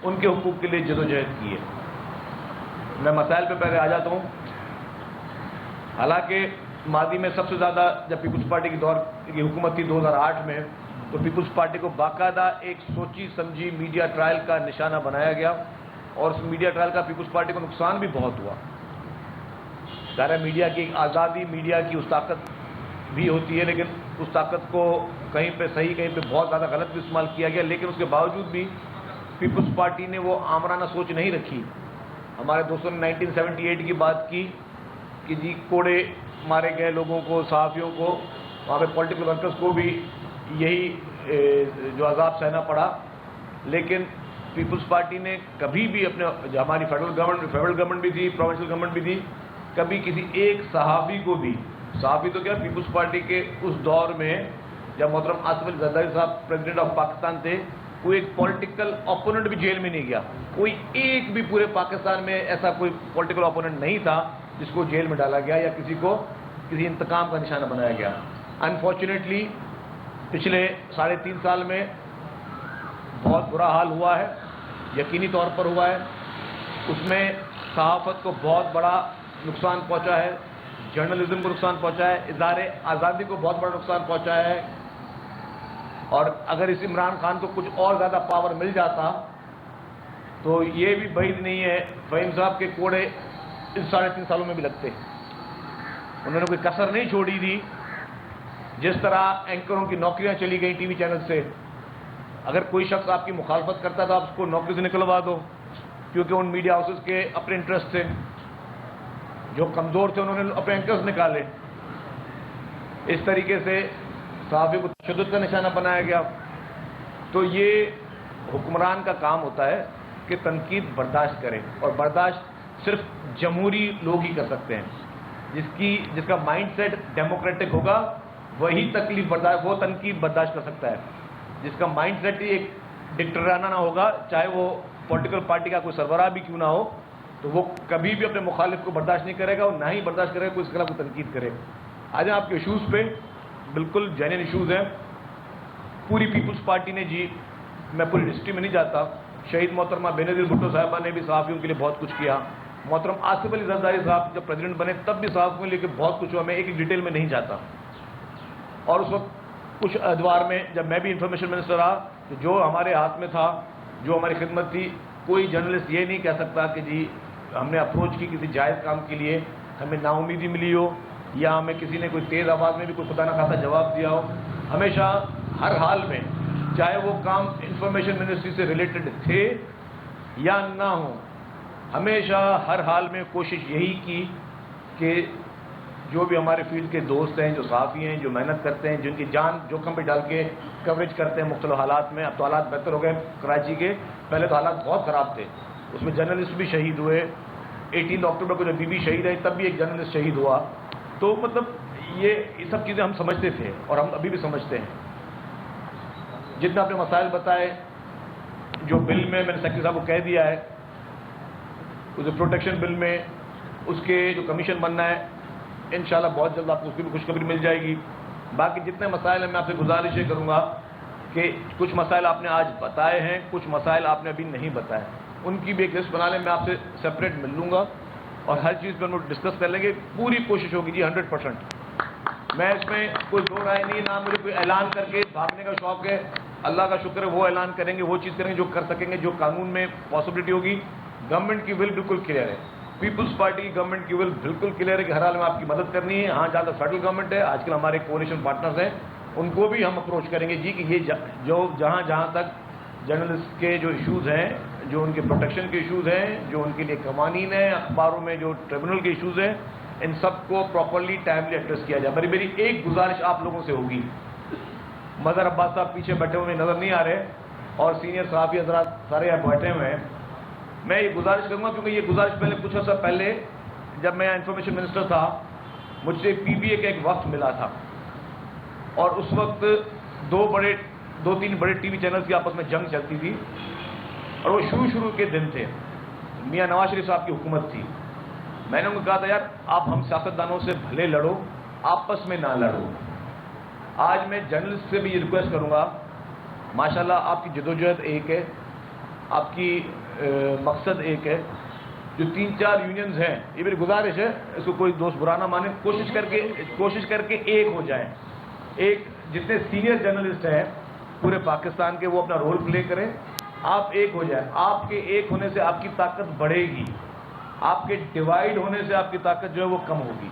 ان کے حقوق کے لیے جدوجہد کی ہے۔ میں مسائل پہ پہلے آ جاتا ہوں۔ حالانکہ ماضی میں سب سے زیادہ جب پیپلز پارٹی کی دور کی حکومت تھی 2008 میں، تو پیپلز پارٹی کو باقاعدہ ایک سوچی سمجھی میڈیا ٹرائل کا نشانہ بنایا گیا، اور اس میڈیا ٹرائل کا پیپلز پارٹی کو نقصان بھی بہت ہوا۔ ظاہر ہے میڈیا کی آزادی، میڈیا کی اس طاقت بھی ہوتی ہے، لیکن اس طاقت کو کہیں پہ صحیح کہیں پہ بہت زیادہ غلط بھی استعمال کیا گیا، لیکن اس کے باوجود بھی پیپلز پارٹی نے وہ آمرانہ سوچ نہیں رکھی۔ ہمارے دوستوں نے 1978 کی بات کی کہ جی کوڑے مارے گئے لوگوں کو، صحافیوں کو، وہاں پہ پولیٹیکل ورکرز کو بھی یہی جو عذاب سہنا پڑا، لیکن پیپلز پارٹی نے کبھی بھی اپنے، جو ہماری فیڈرل گورنمنٹ بھی تھی، پروونشل گورنمنٹ بھی تھی، کبھی کسی ایک صحافی کو بھی، صحافی تو کیا پیپلز پارٹی کے اس دور میں جب محترم آصف علی زرداری صاحب پریزیڈنٹ آف پاکستان تھے، کوئی ایک پولیٹیکل اپوننٹ بھی جیل میں نہیں گیا، کوئی ایک بھی پورے پاکستان میں ایسا کوئی پولیٹیکل اپوننٹ نہیں تھا جس کو جیل میں ڈالا گیا یا کسی کو کسی انتقام کا نشانہ بنایا گیا۔ انفارچونیٹلی پچھلے 3.5 سال میں بہت برا حال ہوا ہے، یقینی طور پر ہوا ہے۔ اس میں صحافت کو بہت بڑا نقصان پہنچا ہے، جرنلزم کو نقصان پہنچا ہے، اظہار آزادی کو بہت بڑا نقصان پہنچا ہے، اور اگر اس عمران خان کو کچھ اور زیادہ پاور مل جاتا تو یہ بھی بعید نہیں ہے فہیم صاحب کے کوڑے ان 3.5 سالوں میں بھی لگتے۔ انہوں نے کوئی کسر نہیں چھوڑی تھی۔ جس طرح اینکروں کی نوکریاں چلی گئیں ٹی وی چینل سے، اگر کوئی شخص آپ کی مخالفت کرتا تو آپ اس کو نوکری سے نکلوا دو، کیونکہ ان میڈیا ہاؤسز کے اپنے انٹرسٹ تھے، جو کمزور تھے انہوں نے اپنے انٹرسٹ نکالے۔ اس طریقے سے صحافی کو تشدد کا نشانہ بنایا گیا۔ تو یہ حکمران کا کام ہوتا ہے کہ تنقید برداشت کرے، اور برداشت صرف جمہوری لوگ ہی کر سکتے ہیں۔ جس کا مائنڈ سیٹ ڈیموکریٹک ہوگا وہی وہ تنقید برداشت کر سکتا ہے۔ جس کا مائنڈ سیٹ ہی ایک ڈکٹیٹرانہ نہ ہوگا، چاہے وہ پولیٹیکل پارٹی کا کوئی سربراہ بھی کیوں نہ ہو، تو وہ کبھی بھی اپنے مخالف کو برداشت نہیں کرے گا، اور نہ ہی برداشت کرے گا کوئی اس کے خلاف کوئی تنقید کرے۔ آج آپ کے ایشوز پہ بالکل جینوین ایشوز ہیں۔ پوری پیپلز پارٹی نے، جی میں پوری ہسٹری میں نہیں جاتا، شہید محترمہ بے نظیر بھٹو صاحبہ نے بھی صحافیوں کے لیے بہت کچھ کیا، محترم آصف علی زرداری صاحب جب پریزیڈنٹ بنے تب بھی صحافیوں کے لیے بہت کچھ ہوا، میں ایک ڈیٹیل میں نہیں جاتا۔ اور اس وقت کچھ ادوار میں جب میں بھی انفارمیشن منسٹر رہا، تو جو ہمارے ہاتھ میں تھا، جو ہماری خدمت تھی، کوئی جرنلسٹ یہ نہیں کہہ سکتا کہ جی ہم نے اپروچ کی کسی جائز کام کے لیے، ہمیں نا امیدی ملی ہو، یا ہمیں کسی نے کوئی تیز آواز میں بھی کوئی خدا نہ خاصا جواب دیا ہو۔ ہمیشہ ہر حال میں، چاہے وہ کام انفارمیشن منسٹری سے ریلیٹڈ تھے یا نہ ہوں، ہمیشہ ہر حال میں کوشش یہی کی کہ جو بھی ہمارے فیلڈ کے دوست ہیں، جو صحافی ہیں، جو محنت کرتے ہیں، جن کی جان جوخم پہ ڈال کے کوریج کرتے ہیں مختلف حالات میں، اب تو حالات بہتر ہو گئے کراچی کے، پہلے تو حالات بہت خراب تھے، اس میں جرنلسٹ بھی شہید ہوئے۔ 18 اکتوبر کو جب بی بی شہید ہے تب بھی ایک جرنلسٹ شہید ہوا۔ تو مطلب یہ سب چیزیں ہم سمجھتے تھے اور ہم ابھی بھی سمجھتے ہیں۔ جتنا اپنے مسائل بتائے، جو بل میں نے سیکرٹری صاحب کو کہہ دیا ہے، اس پروٹیکشن بل میں اس کے جو کمیشن بننا ہے، انشاءاللہ بہت جلد آپ کو اس کی بھی خوشخبری مل جائے گی۔ باقی جتنے مسائل ہیں میں آپ سے گزارش یہ کروں گا کہ کچھ مسائل آپ نے آج بتائے ہیں، کچھ مسائل آپ نے ابھی نہیں بتائے، ان کی بھی ایک لسٹ بنا لیں، میں آپ سے سپریٹ مل لوں گا اور ہر چیز پہ ہم لوگ ڈسکس کر لیں گے۔ پوری کوشش ہوگی جی 100%۔ میں اس میں کوئی دو رائے نہیں، نہ مجھے کوئی اعلان کر کے بھاگنے کا شوق ہے۔ اللہ کا شکر ہے وہ اعلان کریں گے، وہ چیز کریں گے جو کر سکیں گے، جو قانون میں پاسبلٹی ہوگی۔ گورنمنٹ کی ول بالکل کلیئر ہے، پیپلز پارٹی کی گورنمنٹ کی ول بالکل کلیئر ہے کہ ہر حال میں آپ کی مدد کرنی ہے۔ ہاں جہاں تک فیڈرل گورنمنٹ ہے، آج کل ہمارے کولیشن پارٹنرز ہیں، ان کو بھی ہم اپروچ کریں گے جی کہ یہ جو جہاں تک جرنلسٹ کے جو ایشوز ہیں، جو ان کے پروٹیکشن کے ایشوز ہیں، جو ان کے لیے قوانین ہیں، اخباروں میں جو ٹریبونل کے ایشوز ہیں، ان سب کو پراپرلی ٹائملی ایڈریس کیا جائے۔ میری ایک گزارش آپ لوگوں سے ہوگی، مظہر عباس صاحب پیچھے بیٹھے ہوئے نظر نہیں آ رہے اور سینئر صحافی حضرات سارے یہاں بیٹھے ہوئے ہیں، میں یہ گزارش کروں گا کیونکہ یہ گزارش پہلے کچھ عرصہ پہلے جب میں انفارمیشن منسٹر تھا، مجھ سے پی بی اے کا ایک وقت ملا تھا، اور اس وقت دو تین بڑے ٹی وی چینلز کی آپس میں جنگ چلتی تھی، اور وہ شروع کے دن تھے، میاں نواز شریف صاحب کی حکومت تھی۔ میں نے ان کو کہا تھا یار آپ ہم سیاستدانوں سے بھلے لڑو، آپس میں نہ لڑو۔ آج میں جرنلسٹ سے بھی یہ ریکویسٹ کروں گا، ماشاءاللہ آپ کی جدوجہد ایک ہے، آپ کی مقصد ایک ہے. جو 3-4 یونینز ہیں, یہ میری گزارش ہے, اس کو کوئی دوست برا نہ مانے, کوشش کر کے ایک ہو جائیں. ایک جتنے سینئر جرنلسٹ ہیں پورے پاکستان کے, وہ اپنا رول پلے کریں. آپ ایک ہو جائیں. آپ کے ایک ہونے سے آپ کی طاقت بڑھے گی, آپ کے ڈیوائیڈ ہونے سے آپ کی طاقت جو ہے وہ کم ہوگی,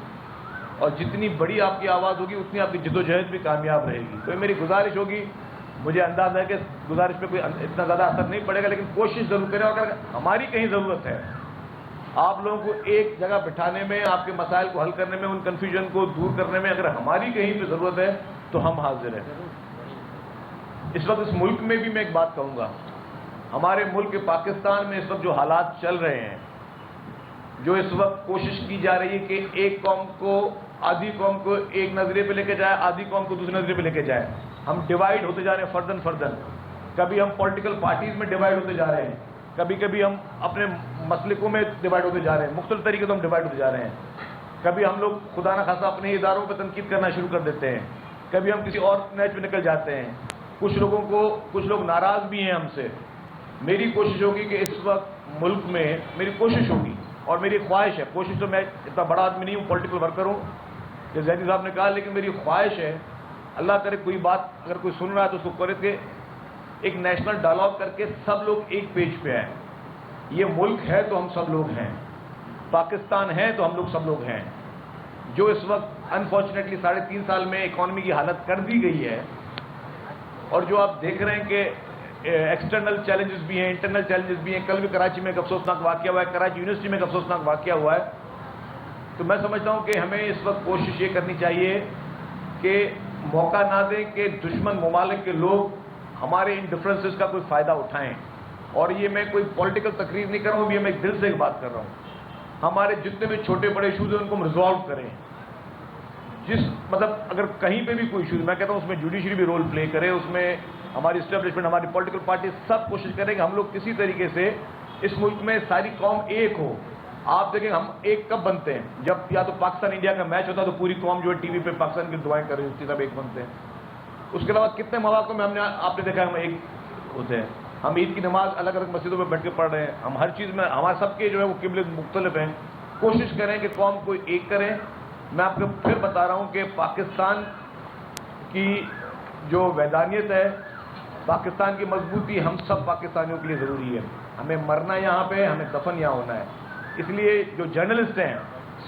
اور جتنی بڑی آپ کی آواز ہوگی اتنی آپ کی جدوجہد بھی کامیاب رہے گی. تو میری گزارش ہوگی, مجھے انداز ہے کہ گزارش پہ کوئی اتنا زیادہ اثر نہیں پڑے گا, لیکن کوشش ضرور کریں. اور اگر ہماری کہیں ضرورت ہے آپ لوگوں کو ایک جگہ بٹھانے میں, آپ کے مسائل کو حل کرنے میں, ان کنفیوژن کو دور کرنے میں, اگر ہماری کہیں پہ ضرورت ہے تو ہم حاضر ہیں. اس وقت اس ملک میں بھی میں ایک بات کہوں گا, ہمارے ملک پاکستان میں اس وقت جو حالات چل رہے ہیں, جو اس وقت کوشش کی جا رہی ہے کہ ایک قوم کو, آدھی قوم کو ایک نظریے پہ لے کے جائے, آدھی قوم کو دوسرے نظریے پہ لے کے جائے. ہم ڈیوائیڈ ہوتے جا رہے ہیں فردن. کبھی ہم پولیٹیکل پارٹیز میں ڈیوائیڈ ہوتے جا رہے ہیں, کبھی ہم اپنے مسلکوں میں ڈیوائیڈ ہوتے جا رہے ہیں, مختلف طریقے سے ہم ڈیوائیڈ ہوتے جا رہے ہیں. کبھی ہم لوگ خدا نہ خاصا اپنے اداروں پہ تنقید کرنا شروع کر دیتے ہیں, کبھی ہم کسی اور نیچ پہ نکل جاتے ہیں. کچھ لوگ ناراض بھی ہیں ہم سے. میری کوشش ہوگی کہ اس وقت ملک میں, میری کوشش ہوگی اور میری خواہش ہے, کوشش تو میں اتنا بڑا آدمی نہیں ہوں, پولیٹیکل ورکر ہوں, کہ زیدی صاحب نے کہا, لیکن میری خواہش ہے, اللہ کرے کوئی بات اگر کوئی سن رہا ہے تو اس کو کرے کہ ایک نیشنل ڈائلاگ کر کے سب لوگ ایک پیج پہ آئیں. یہ ملک ہے تو ہم سب لوگ ہیں, پاکستان ہے تو ہم لوگ سب لوگ ہیں. جو اس وقت انفارچونیٹلی 3.5 سال میں اکانومی کی حالت کر دی گئی ہے, اور جو آپ دیکھ رہے ہیں کہ ایکسٹرنل چیلنجز بھی ہیں, انٹرنل چیلنجز بھی ہیں. کل بھی کراچی میں ایک افسوسناک واقعہ ہوا ہے, کراچی یونیورسٹی میں ایک افسوسناک واقعہ ہوا ہے. تو میں سمجھتا ہوں کہ ہمیں اس وقت کوشش یہ کرنی چاہیے کہ موقع نہ دیں کہ دشمن ممالک کے لوگ ہمارے ان ڈفرینسز کا کوئی فائدہ اٹھائیں. اور یہ میں کوئی پولیٹیکل تقریر نہیں کر رہا ہوں, یہ میں ایک دل سے ایک بات کر رہا ہوں. ہمارے جتنے بھی چھوٹے بڑے ایشوز ہیں ان کو ہم ریزالو کریں. مطلب اگر کہیں پہ بھی کوئی ایشوز, میں کہتا ہوں اس میں جوڈیشری بھی رول پلے کرے, اس میں ہماری اسٹیبلشمنٹ, ہماری پولیٹیکل پارٹی سب کوشش کریں کہ ہم لوگ کسی طریقے سے اس ملک میں ساری قوم ایک ہو. آپ دیکھیں ہم ایک کب بنتے ہیں, جب یا تو پاکستان انڈیا کا میچ ہوتا ہے تو پوری قوم جو ہے ٹی وی پہ پاکستان کی دعائیں کر رہی ہوتی ہے, سب ایک بنتے ہیں. اس کے علاوہ کتنے مواقع میں آپ نے دیکھا ہم ایک ہوتے ہیں. ہم عید کی نماز الگ الگ مسجدوں میں بیٹھ کے پڑھ رہے ہیں, ہم ہر چیز میں, ہمارے سب کے جو ہے وہ قبلے مختلف ہیں. کوشش کریں کہ قوم کو ایک کریں. میں آپ کو پھر بتا رہا ہوں کہ پاکستان کی جو وحدانیت ہے, پاکستان کی مضبوطی ہم سب پاکستانیوں کے لیے ضروری ہے. ہمیں مرنا یہاں پہ, ہمیں دفن یہاں ہونا ہے. اس لیے جو جرنلسٹ ہیں,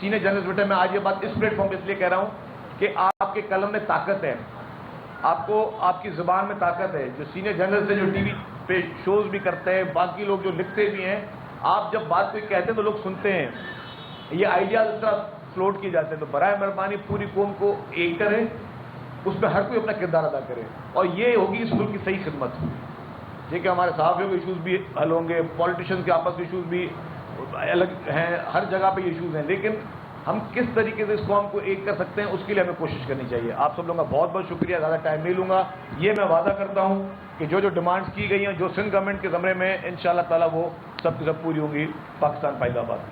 سینئر جرنلسٹ بیٹھے, میں آج یہ بات اس پلیٹ فارم پہ اس لیے کہہ رہا ہوں کہ آپ کے قلم میں طاقت ہے, آپ کی زبان میں طاقت ہے. جو سینئر جرنلسٹ ہیں, جو ٹی وی پہ شوز بھی کرتے ہیں, باقی لوگ جو لکھتے بھی ہیں, آپ جب بات کوئی کہتے ہیں تو لوگ سنتے ہیں. یہ آئیڈیاز اس طرح فلوٹ کیے جاتے ہیں. تو برائے مہربانی پوری قوم کو ایک کریں, اس پہ ہر کوئی اپنا کردار ادا کرے, اور یہ ہوگی اس ملک کی صحیح خدمت. ٹھیک ہے, ہمارے صحافیوں کے ایشوز بھی حل ہوں گے, پولیٹیشین کے آپس کے ایشوز بھی الگ ہیں, ہر جگہ پہ یہ ایشوز ہیں, لیکن ہم کس طریقے سے اس قوم کو ایک کر سکتے ہیں اس کے لیے ہمیں کوشش کرنی چاہیے. آپ سب لوگوں کا بہت بہت شکریہ, زیادہ ٹائم نہیں لوں گا. یہ میں وعدہ کرتا ہوں کہ جو ڈیمانڈز کی گئی ہیں, جو سندھ گورنمنٹ کے زمرے میں, انشاءاللہ تعالیٰ وہ سب کی سب پوری ہوں گی. پاکستان پائیدہ باد.